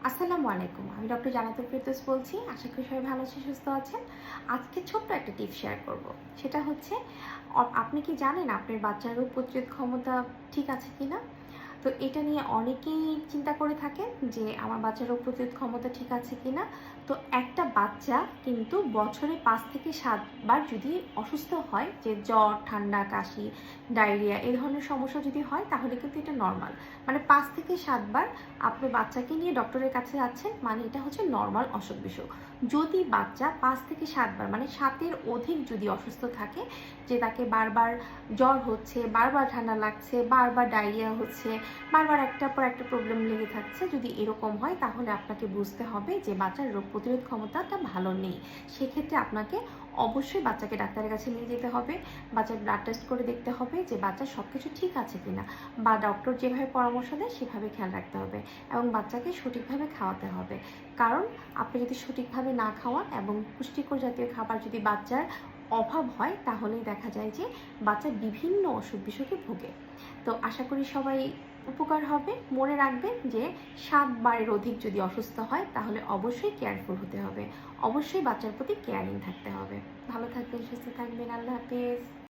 আসসালামু আলাইকুম। আমি ডক্টর জান্নাতুল ফেরদৌস বলছি। আশা করি সবাই ভালো আছেন, সুস্থ আছেন। আজকে ছোট্ট একটা টিপস শেয়ার করব। সেটা হচ্ছে আপনি কি জানেন আপনার বাচ্চার রোগ প্রতিরোধ ক্ষমতা ঠিক আছে কিনা? তো এটা নিয়ে অনেকেই চিন্তা করে থাকেন যে আমার বাচ্চার রোগ প্রতিরোধ ক্ষমতা ঠিক আছে কিনা। তো একটা বাচ্চা কিন্তু বছরে ৫ থেকে ৭ বার যদি অসুস্থ হয়, যে জ্বর, ঠান্ডা, কাশি, ডায়রিয়া এই ধরনের সমস্যা যদি হয়, তাহলে কিন্তু এটা নরমাল। মানে ৫ থেকে ৭ বার আপনি বাচ্চাকে নিয়ে ডক্টরের কাছে যাচ্ছেন, মানে এটা হচ্ছে নরমাল অসুখ-বিসুখ। যদি বাচ্চা ৫ থেকে ৭ বার মানে ৭ এর অধিক যদি অসুস্থ থাকে, যে তাকে বারবার জ্বর হচ্ছে, বারবার ঠান্ডা লাগছে, বারবার ডায়রিয়া হচ্ছে, বারবার একটার পর একটা প্রবলেম লেগে থাকছে, যদি এরকম হয় তাহলে আপনাকে বুঝতে হবে যে বাচ্চার রোগ প্রতিরোধ ক্ষমতাটা ভালো নেই। সেক্ষেত্রে আপনাকে অবশ্যই বাচ্চাকে ডাক্তারের কাছে নিয়ে যেতে হবে। বাচ্চার ব্লাড টেস্ট করে দেখতে হবে যে বাচ্চার সব কিছু ঠিক আছে কিনা, বা ডক্টর যেভাবে পরামর্শ দেয় সেভাবে খেয়াল রাখতে হবে, এবং বাচ্চাকে সঠিকভাবে খাওয়াতে হবে। কারণ আপনি যদি সঠিকভাবে না খাওয়ান এবং পুষ্টিকর জাতীয় খাবার যদি বাচ্চার অভাব হয়, তাহলেই দেখা যায় যে বাচ্চা বিভিন্ন অসুখ বিসুখে ভোগে। তো আশা করি সবাই উপকার হবে। মনে রাখবেন যে ৭ বারের অধিক যদি অসুস্থ হয়, তাহলে অবশ্যই কেয়ারফুল হতে হবে। অবশ্যই বাচ্চার প্রতি কেয়ারিং থাকতে হবে। ভালো থাকবেন, সুস্থ থাকবেন। আল্লাহ হাফেজ।